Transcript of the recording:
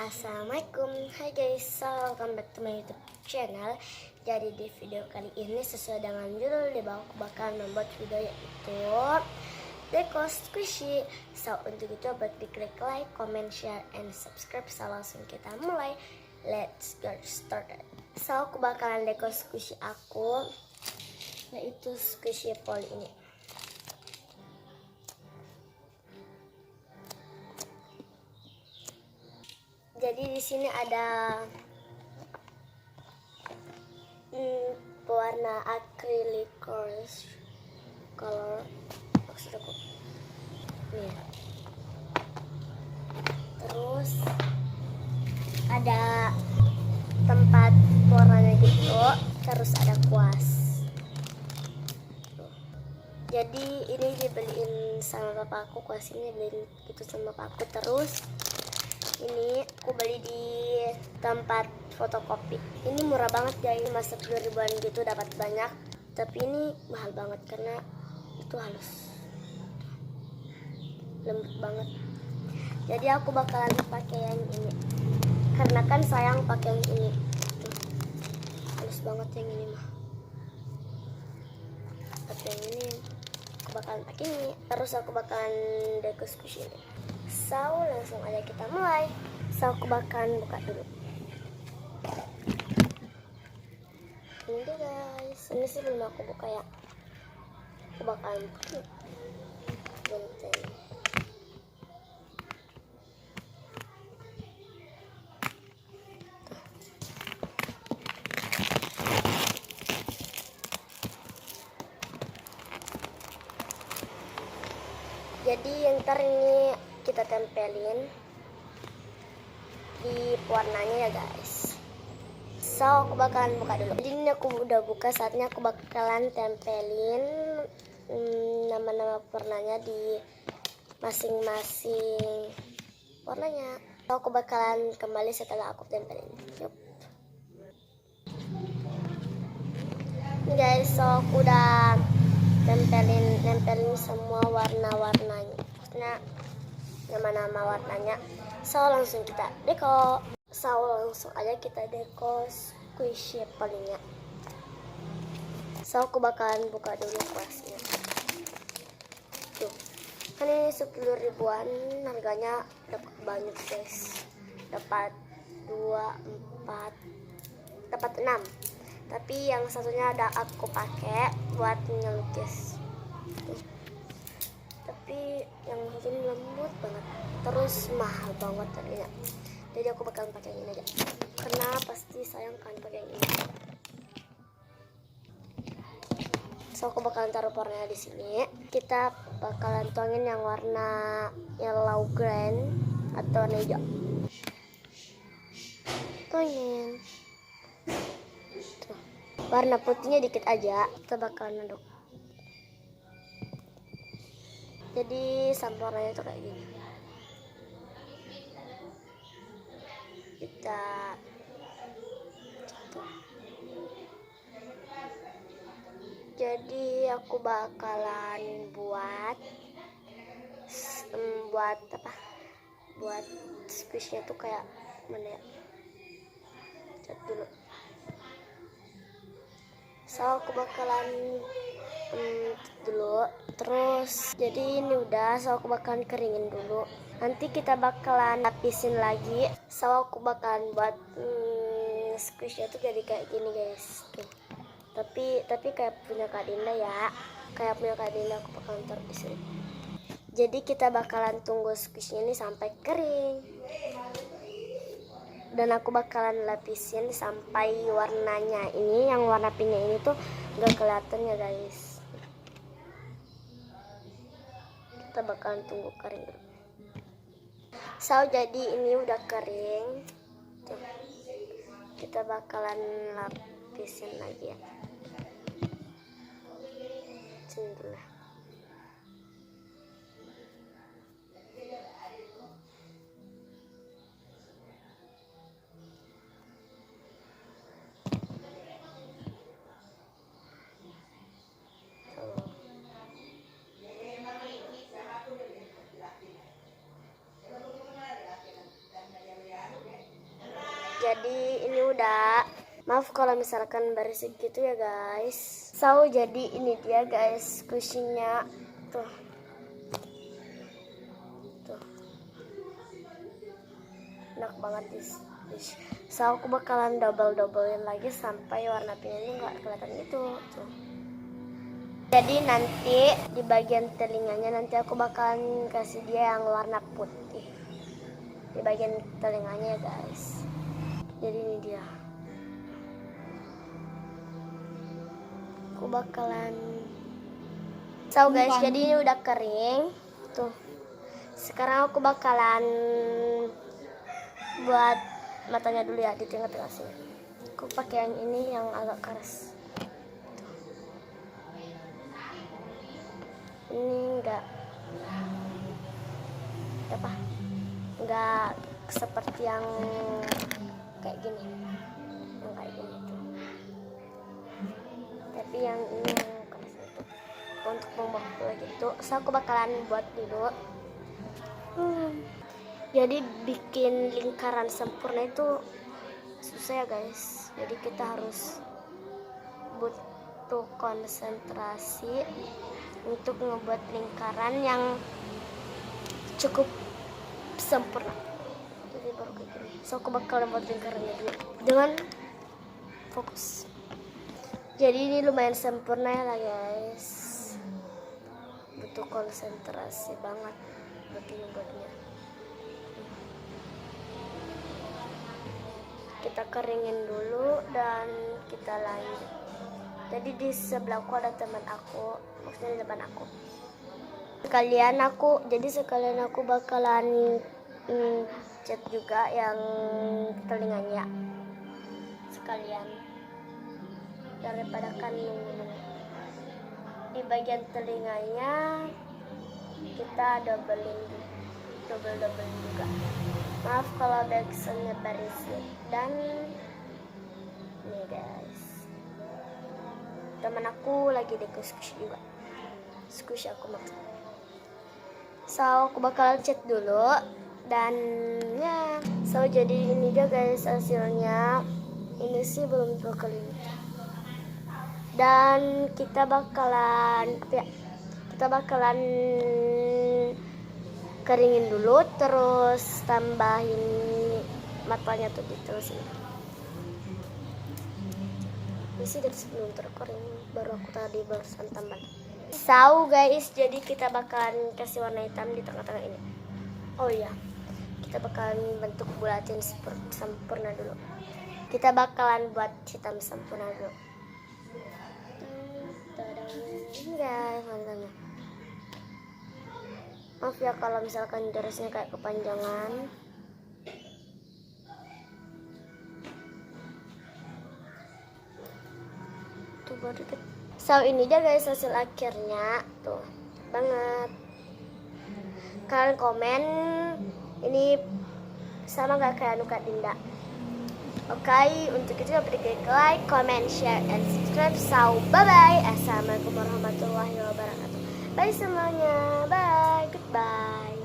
Assalamualaikum, hai guys, welcome back to my YouTube channel. Jadi di video kali ini sesuai dengan judul di bawah aku bakal membuat video yaitu Deko Squishy. So untuk itu buat diklik like, comment, share, and subscribe. So langsung kita mulai. Let's get started. So aku bakalan deko squishy aku yaitu squishy poli ini. Jadi di sini ada warna acrylic color maksud aku nih. Terus ada tempat warnanya gitu, terus ada kuas. Jadi ini dibeliin sama bapakku, kuas ini dibeliin gitu sama bapakku. Terus ini aku beli di tempat fotokopi. Ini murah banget guys, masuk 10 ribuan gitu dapat banyak. Tapi ini mahal banget karena itu halus, lembut banget. Jadi aku bakalan pakai yang ini karena kan sayang pakai yang ini. Halus banget yang ini mah. Tapi yang ini aku bakalan pakai ini. Terus aku bakalan deko squishy ini. So langsung aja kita mulai. So aku bakalan buka dulu. Ini deh guys, ini sih belum aku buka ya. Aku bakalan buka. Benteng. Jadi yang ntar ini kita tempelin di warnanya ya guys. So aku bakalan buka dulu. Jadi ini aku udah buka, saatnya aku bakalan tempelin nama-nama warnanya di masing-masing warnanya. So aku bakalan kembali setelah aku tempelin. Yup. Ini guys, so aku udah nempelin semua warna-warnanya, maksudnya nama-nama warnanya. So langsung kita deko. So langsung aja kita deko squishy polinya. So aku bakalan buka dulu kuasnya. Tuh kan ini 10 ribuan harganya, dapat banyak guys, dapat 2, 4, dapat 6. Tapi yang satunya ada aku pakai buat ngelukis. Tapi yang satu ini lembut banget, terus mahal banget harganya. Jadi aku bakalan pakai ini aja karena pasti sayang kan pakai ini. So aku bakalan taruh warnanya di sini. Kita bakalan tuangin yang warna yellow green atau warna hijau. Tuangin. Tuh. Warna putihnya dikit aja. Kita bakalan aduk. Jadi sampai warnanya tuh kayak gini. Kita jadi aku bakalan buat apa? Buat squishnya tuh kayak mana ya? Cat dulu. So aku bakalan dulu. Terus jadi ini udah, so aku bakalan keringin dulu. Nanti kita bakalan lapisin lagi. So aku bakalan buat squishnya tuh jadi kayak gini guys. Tuh. Tapi kayak punya Kak Dinda ya. Kayak punya Kak Dinda aku bakalan taruh di sini. Jadi kita bakalan tunggu squishnya ini sampai kering. Dan aku bakalan lapisin sampai warnanya ini, yang warna pinknya ini tuh gak kelihatan ya guys. Kita bakalan tunggu kering dulu. So jadi ini udah kering. Tuh. Kita bakalan lapisin lagi ya. Sini dulu lah. jadi ini udah. Maaf kalau misalkan berisik gitu ya guys. So jadi ini dia guys squishy-nya. Tuh. Enak banget guys. So aku bakalan double-doublein lagi sampai warna pinknya nggak kelihatan gitu. Tuh. Jadi nanti di bagian telinganya nanti aku bakalan kasih dia yang warna putih di bagian telinganya ya guys. Jadi ini dia. Aku bakalan. So guys, jadi ini udah kering. Tuh. Sekarang aku bakalan buat matanya dulu ya di tengah-tengah sini. Aku pakai yang ini yang agak keras. Ini enggak seperti yang kayak gini, yang kayak gini tuh. Tapi yang ini yang keras itu untuk membantu gitu. So aku bakalan buat dulu. Jadi bikin lingkaran sempurna itu susah ya guys. Jadi kita harus butuh konsentrasi untuk membuat lingkaran yang cukup sempurna. Jadi baru kayak gini. So aku bakal buat lingkarannya dulu dengan fokus. Jadi ini lumayan sempurna ya guys. Butuh konsentrasi banget buatnya. Kita keringin dulu dan kita lanjut. Jadi di sebelahku ada teman aku, maksudnya di depan aku. Sekalian aku bakalan cat juga yang telinganya. Sekalian daripada kan di bagian telinganya kita double juga. Maaf kalau backsoundnya berisik. Dan nih guys, teman aku lagi squish juga, squish aku maksudnya. So aku bakal cat dulu dan ya. So jadi ini dia guys hasilnya. Ini sih belum terlalu. Dan kita bakalan keringin dulu, terus tambahin matanya tuh diterusin. Ini sih dari sebelum terkering, baru aku tadi barusan tambah. So guys, jadi kita bakalan kasih warna hitam di tengah-tengah ini. Oh iya, kita bakalan bentuk bulatin sempurna dulu. Kita bakalan buat hitam sempurna dulu. Guys, mantapnya. Maaf ya kalau misalkan garisnya kayak kepanjangan. Tuh baru dikit. So ini dia guys hasil akhirnya. Tuh banget. Kalian komen ini sama gak kayak Nuka Dinda? Oke, untuk itu jangan lupa klik like, comment, share, and subscribe. So bye bye. Assalamualaikum warahmatullahi wabarakatuh. Bye semuanya. Bye. Goodbye.